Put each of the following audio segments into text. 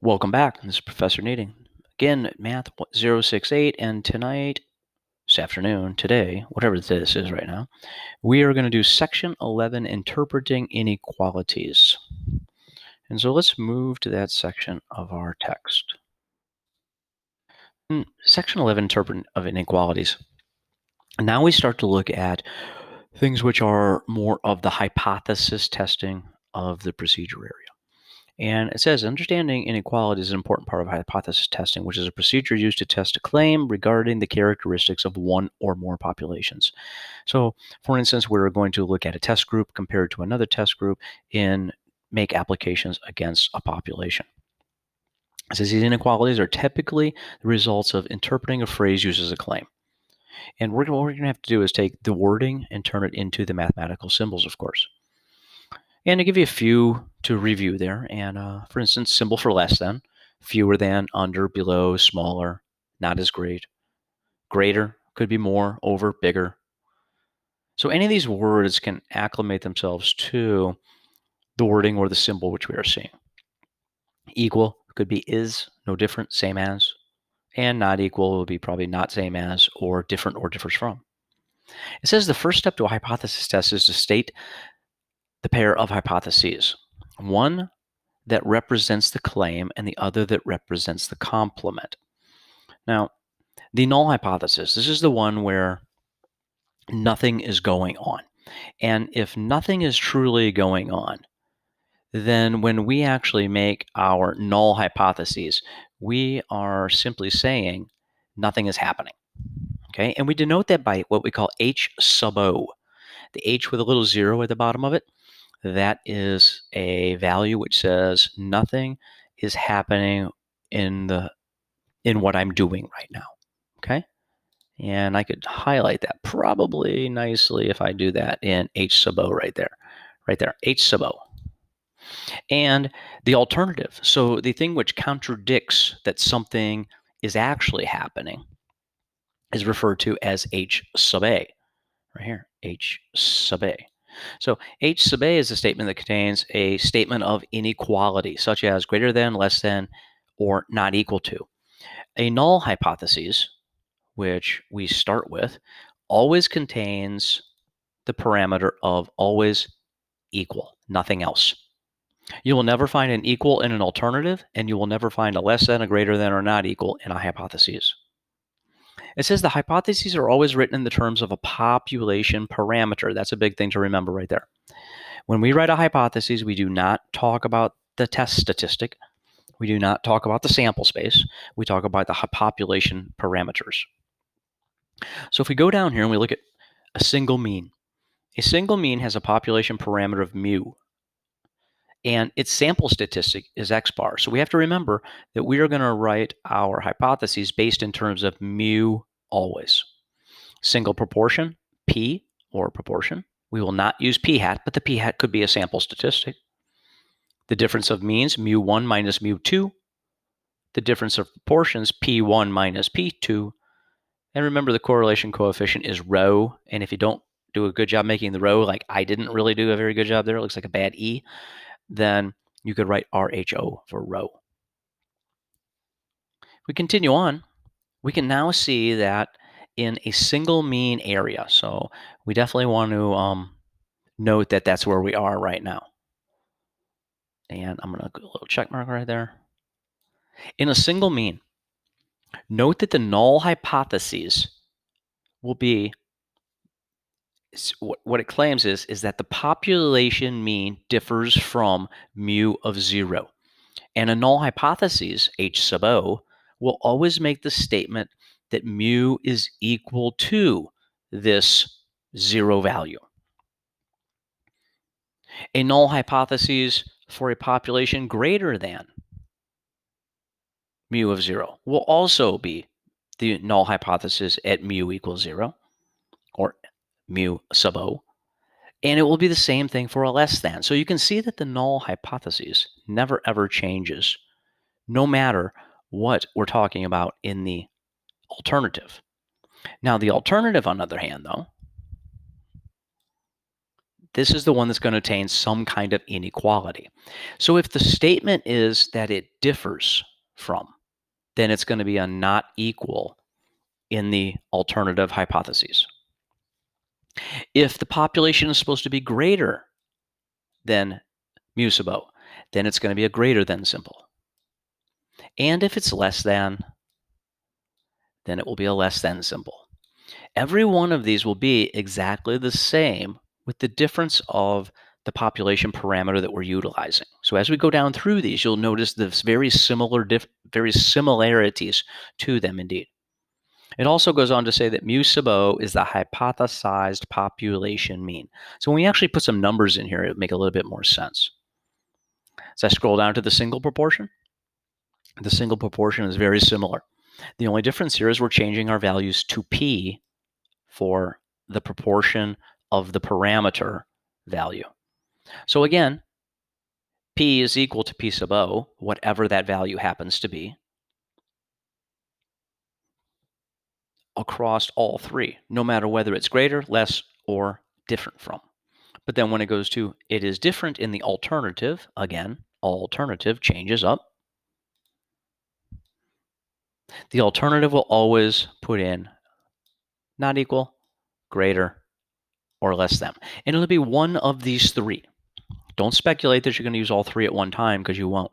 Welcome back. This is Professor Needing. Again, Math 068, and tonight, this afternoon, today, whatever this is right now, we are going to do Section 11, Interpreting Inequalities. And so let's move to that section of our text. Section 11, Interpreting of Inequalities. Now we start to look at things which are more of the hypothesis testing of the procedure area. And it says understanding inequality is an important part of hypothesis testing, which is a procedure used to test a claim regarding the characteristics of one or more populations. So, for instance, we're going to look at a test group compared to another test group and make applications against a population. It says these inequalities are typically the results of interpreting a phrase used as a claim. And what we're going to have to do is take the wording and turn it into the mathematical symbols, of course. And to give you a few to review there, and for instance, symbol for less than, fewer than, under, below, smaller, not as great, greater, could be more, over, bigger. So any of these words can acclimate themselves to the wording or the symbol which we are seeing. Equal could be is, no different, same as, and not equal will be probably not same as, or differs from. It says the first step to a hypothesis test is to state the pair of hypotheses. One that represents the claim and the other that represents the complement. Now, the null hypothesis, this is the one where nothing is going on. And if nothing is truly going on, then when we actually make our null hypotheses, we are simply saying nothing is happening. Okay, and we denote that by what we call H sub O. The H with a little zero at the bottom of it, that is a value which says nothing is happening in what I'm doing right now. Okay? And I could highlight that probably nicely if I do that in H sub O right there. Right there, H sub O. And the alternative, so the thing which contradicts that something is actually happening, is referred to as H sub A. Right here, H sub A. So H sub A is a statement that contains a statement of inequality, such as greater than, less than, or not equal to. A null hypothesis, which we start with, always contains the parameter of always equal, nothing else. You will never find an equal in an alternative, and you will never find a less than, a greater than, or not equal in a hypothesis. It says the hypotheses are always written in the terms of a population parameter. That's a big thing to remember right there. When we write a hypothesis, we do not talk about the test statistic. We do not talk about the sample space. We talk about the population parameters. So if we go down here and we look at a single mean has a population parameter of mu, and its sample statistic is x bar. So we have to remember that we are going to write our hypotheses based in terms of mu always. Single proportion, p, or proportion. We will not use p hat, but the p hat could be a sample statistic. The difference of means, mu1 minus mu2. The difference of proportions, p1 minus p2. And remember, the correlation coefficient is rho. And if you don't do a good job making the rho, like I didn't really do a very good job there, it looks like a bad E, then you could write RHO for rho. If we continue on, we can now see that in a single mean area. So we definitely want to note that that's where we are right now. And I'm going to put a little check mark right there. In a single mean, note that the null hypotheses will be, what it claims is that the population mean differs from mu of 0. And a null hypothesis, H sub O, will always make the statement that mu is equal to this 0 value. A null hypothesis for a population greater than mu of 0 will also be the null hypothesis at mu equals 0, or mu sub O, and it will be the same thing for a less than. So you can see that the null hypothesis never ever changes, no matter what we're talking about in the alternative. Now, the alternative, on the other hand, though, This is the one that's going to attain some kind of inequality. So if the statement is that it differs from, then it's going to be a not equal in the alternative hypotheses. If the population is supposed to be greater than mu sub O, then it's going to be a greater than symbol. And if it's less than, then it will be a less than symbol. Every one of these will be exactly the same with the difference of the population parameter that we're utilizing. So as we go down through these, you'll notice there's very similarities to them indeed. It also goes on to say that mu sub O is the hypothesized population mean. So when we actually put some numbers in here, it would make a little bit more sense. As I scroll down to the single proportion, the single proportion is very similar. The only difference here is we're changing our values to P for the proportion of the parameter value. So again, P is equal to P sub O, whatever that value happens to be, across all three, no matter whether it's greater, less, or different from. But then when it goes to it is different in the alternative, again, alternative changes up. The alternative will always put in not equal, greater, or less than. And it'll be one of these three. Don't speculate that you're going to use all three at one time, because you won't.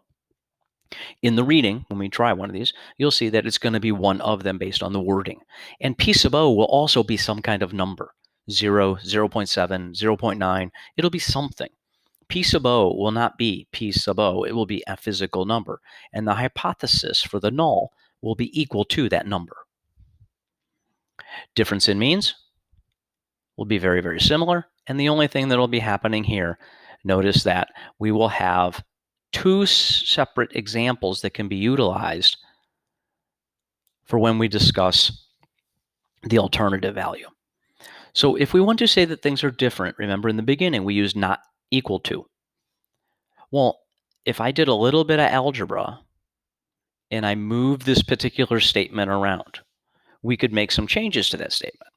In the reading, when we try one of these, you'll see that it's going to be one of them based on the wording. And P sub O will also be some kind of number, 0, 0.7, 0.9. It'll be something. P sub O will not be P sub O. It will be a physical number. And the hypothesis for the null will be equal to that number. Difference in means will be very, very similar. And the only thing that will be happening here, notice that we will have two separate examples that can be utilized for when we discuss the alternative value. So if we want to say that things are different, remember in the beginning we used not equal to. Well, if I did a little bit of algebra and I moved this particular statement around, we could make some changes to that statement.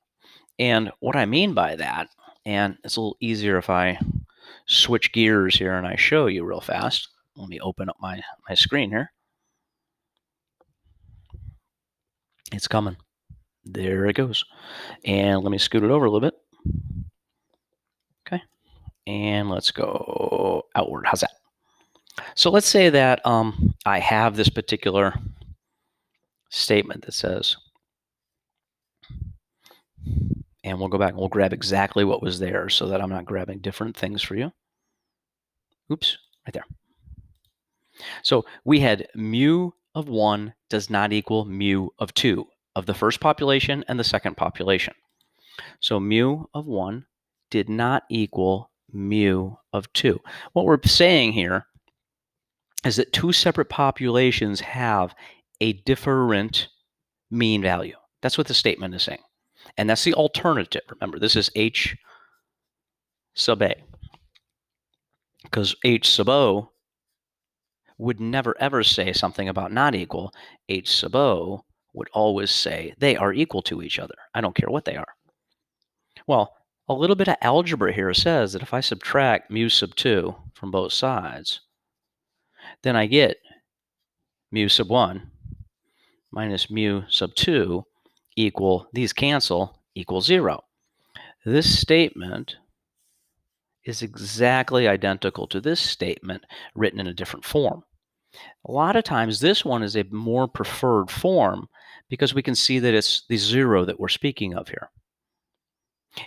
And what I mean by that, and it's a little easier if I switch gears here and I show you real fast. Let me open up my screen here. It's coming. There it goes. And let me scoot it over a little bit. Okay. And let's go outward. How's that? So let's say that I have this particular statement that says, and we'll go back and we'll grab exactly what was there so that I'm not grabbing different things for you. Oops, right there. So we had mu of 1 does not equal mu of 2 of the first population and the second population. So mu of 1 did not equal mu of 2. What we're saying here is that two separate populations have a different mean value. That's what the statement is saying. And that's the alternative. Remember, this is H sub A. Because H sub O would never ever say something about not equal. H sub O would always say they are equal to each other. I don't care what they are. Well, a little bit of algebra here says that if I subtract mu sub 2 from both sides, then I get mu sub 1 minus mu sub 2 equal, these cancel, equal 0. This statement is exactly identical to this statement written in a different form. A lot of times this one is a more preferred form because we can see that it's the 0 that we're speaking of here.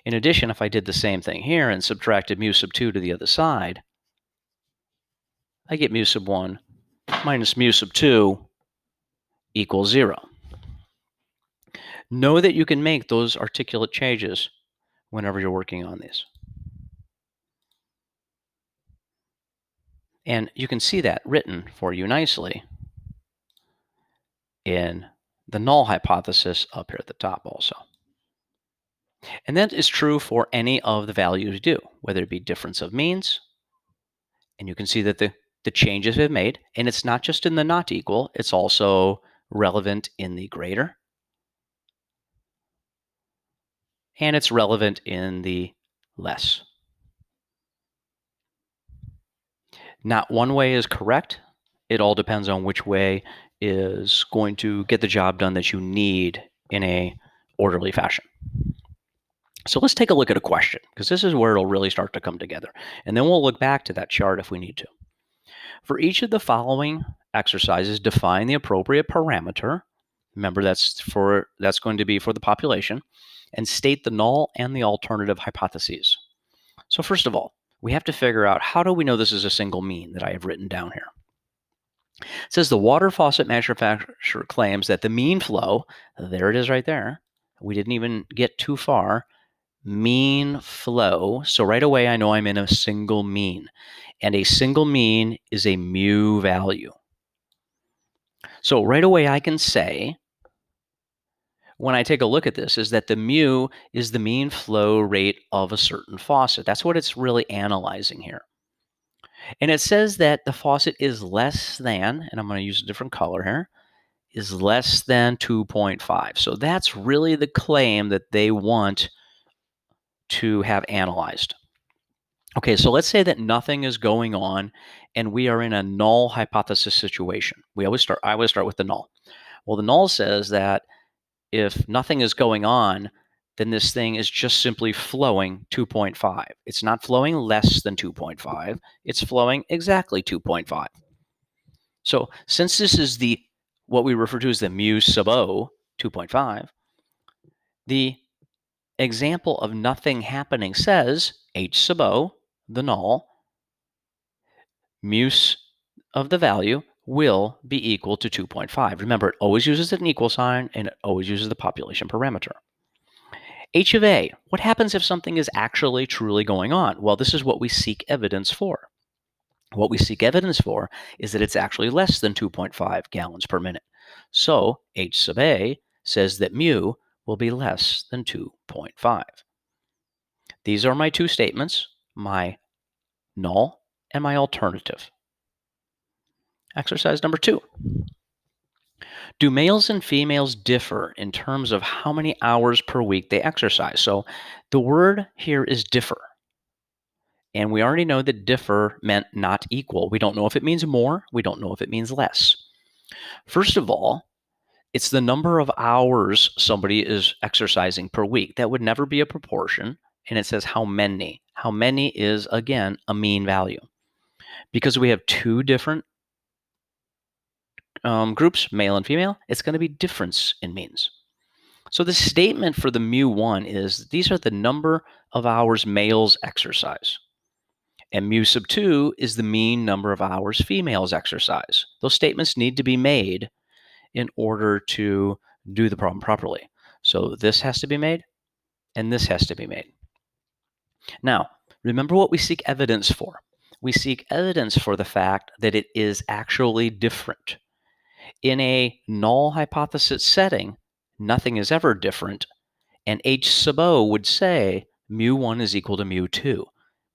In addition, if I did the same thing here and subtracted mu sub 2 to the other side, I get mu sub 1 minus mu sub 2 equals 0. Know that you can make those articulate changes whenever you're working on these. And you can see that written for you nicely in the null hypothesis up here at the top also. And that is true for any of the values you do, whether it be difference of means, and you can see that the changes have made, and it's not just in the not equal, it's also relevant in the greater, and it's relevant in the less. Not one way is correct. It all depends on which way is going to get the job done that you need in a orderly fashion. So let's take a look at a question, because this is where it'll really start to come together. And then we'll look back to that chart if we need to. For each of the following exercises, define the appropriate parameter. Remember, that's going to be for the population, and state the null and the alternative hypotheses. So first of all, we have to figure out, how do we know this is a single mean that I have written down here? It says the water faucet manufacturer claims that the mean flow, there it is right there. We didn't even get too far. Mean flow. So right away, I know I'm in a single mean. And a single mean is a mu value. So right away, I can say, when I take a look at this, is that the mu is the mean flow rate of a certain faucet. That's what it's really analyzing here. And it says that the faucet is less than, and I'm going to use a different color here, is less than 2.5. So that's really the claim that they want to have analyzed. Okay, so let's say that nothing is going on and we are in a null hypothesis situation. I always start with the null. Well, the null says that if nothing is going on, then this thing is just simply flowing 2.5. It's not flowing less than 2.5. It's flowing exactly 2.5. So since this is what we refer to as the mu sub O, 2.5, the example of nothing happening says H sub O, the null, mu of the value will be equal to 2.5. Remember, it always uses an equal sign and it always uses the population parameter. H of A, what happens if something is actually truly going on? Well, this is what we seek evidence for. What we seek evidence for is that it's actually less than 2.5 gallons per minute. So H sub A says that mu will be less than 2.5. These are my two statements, my null and my alternative. Exercise number 2. Do males and females differ in terms of how many hours per week they exercise? So the word here is differ. And we already know that differ meant not equal. We don't know if it means more. We don't know if it means less. First of all, it's the number of hours somebody is exercising per week. That would never be a proportion. And it says how many. How many is, again, a mean value. Because we have two different groups, male and female, it's going to be difference in means. So the statement for the mu1 is these are the number of hours males exercise. And mu sub 2 is the mean number of hours females exercise. Those statements need to be made in order to do the problem properly. So this has to be made, and this has to be made. Now, remember what we seek evidence for. We seek evidence for the fact that it is actually different. In a null hypothesis setting, nothing is ever different, and H sub O would say mu1 is equal to mu2.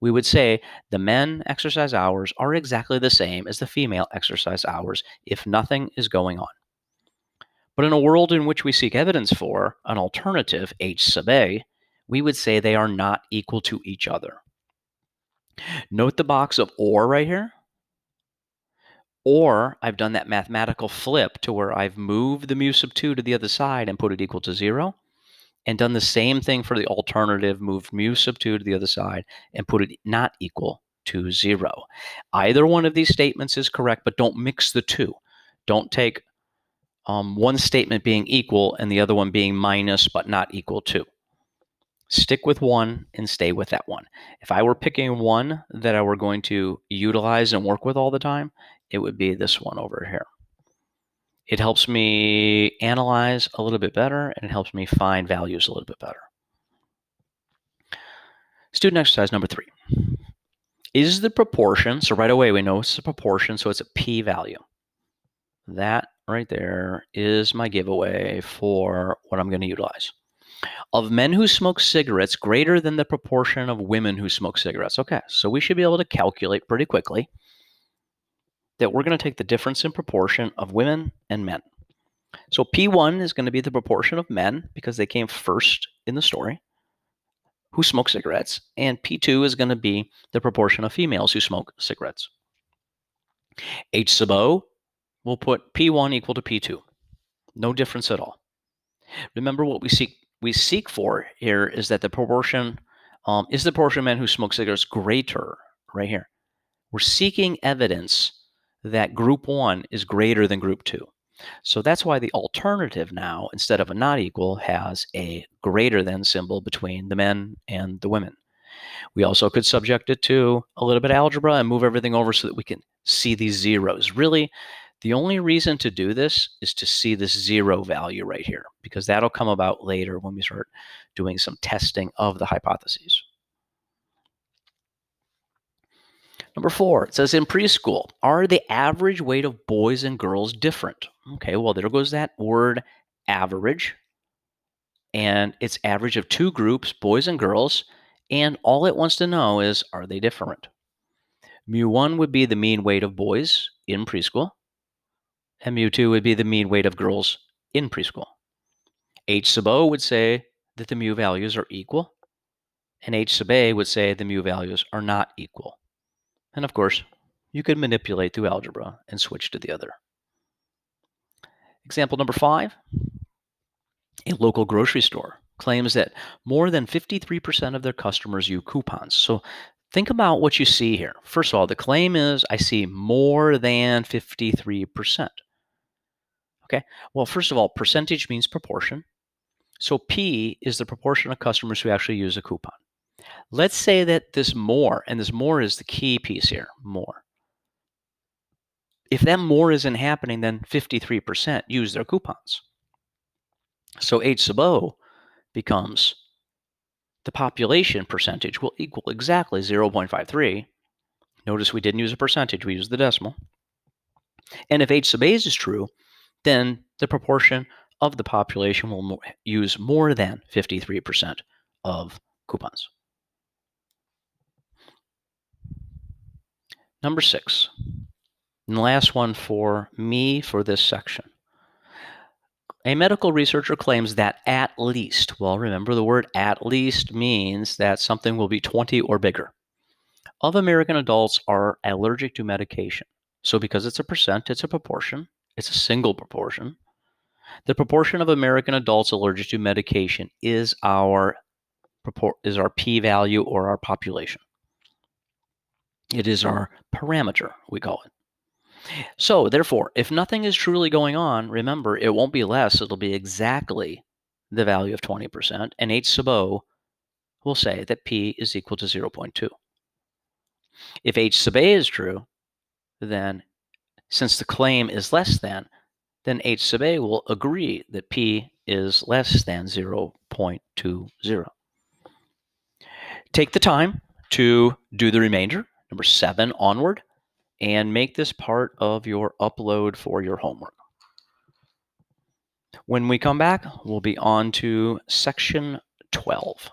We would say the men exercise hours are exactly the same as the female exercise hours if nothing is going on. But in a world in which we seek evidence for an alternative, H sub A, we would say they are not equal to each other. Note the box of or right here. Or I've done that mathematical flip to where I've moved the mu sub 2 to the other side and put it equal to 0. And done the same thing for the alternative, moved mu sub 2 to the other side and put it not equal to 0. Either one of these statements is correct, but don't mix the two. Don't take one statement being equal and the other one being minus but not equal to. Stick with one and stay with that one. If I were picking one that I were going to utilize and work with all the time, it would be this one over here. It helps me analyze a little bit better, and it helps me find values a little bit better. Student exercise number 3. Is the proportion, so right away we know it's a proportion, so it's a p-value. That right there is my giveaway for what I'm going to utilize. Of men who smoke cigarettes greater than the proportion of women who smoke cigarettes. Okay, so we should be able to calculate pretty quickly that we're going to take the difference in proportion of women and men. So P1 is going to be the proportion of men because they came first in the story who smoke cigarettes, and P2 is going to be the proportion of females who smoke cigarettes. H sub O, we'll put P1 equal to P2. No difference at all. Remember what we seek for here is that the proportion is the proportion of men who smoke cigarettes greater, right here. We're seeking evidence that group 1 is greater than group 2. So that's why the alternative now, instead of a not equal, has a greater than symbol between the men and the women. We also could subject it to a little bit of algebra and move everything over so that we can see these zeros. Really, the only reason to do this is to see this zero value right here, because that'll come about later when we start doing some testing of the hypotheses. Number 4, it says in preschool, are the average weight of boys and girls different? Okay, well, there goes that word average. And it's average of 2 groups, boys and girls. And all it wants to know is, are they different? Mu1 would be the mean weight of boys in preschool. And mu2 would be the mean weight of girls in preschool. H sub O would say that the mu values are equal. And H sub A would say the mu values are not equal. And of course, you could manipulate through algebra and switch to the other. Example number 5. A local grocery store claims that more than 53% of their customers use coupons. So think about what you see here. First of all, the claim is I see more than 53%. Okay, well, first of all, percentage means proportion. So P is the proportion of customers who actually use a coupon. Let's say that this more, and this more is the key piece here, more. If that more isn't happening, then 53% use their coupons. So H sub O becomes the population percentage will equal exactly 0.53. Notice we didn't use a percentage, we used the decimal. And if H sub A is true, then the proportion of the population will use more than 53% of coupons. Number 6, and the last one for me for this section. A medical researcher claims that at least, well, remember the word at least means that something will be 20 or bigger, of American adults are allergic to medication. So because it's a percent, it's a proportion. It's a single proportion. The proportion of American adults allergic to medication is our p-value or our population. It is our parameter, we call it. So therefore, if nothing is truly going on, remember, it won't be less. It'll be exactly the value of 20%. And H sub O will say that P is equal to 0.2. If H sub A is true, then since the claim is less than, then H sub A will agree that P is less than 0.20. Take the time to do the remainder, number 7 onward, and make this part of your upload for your homework. When we come back, we'll be on to section 12.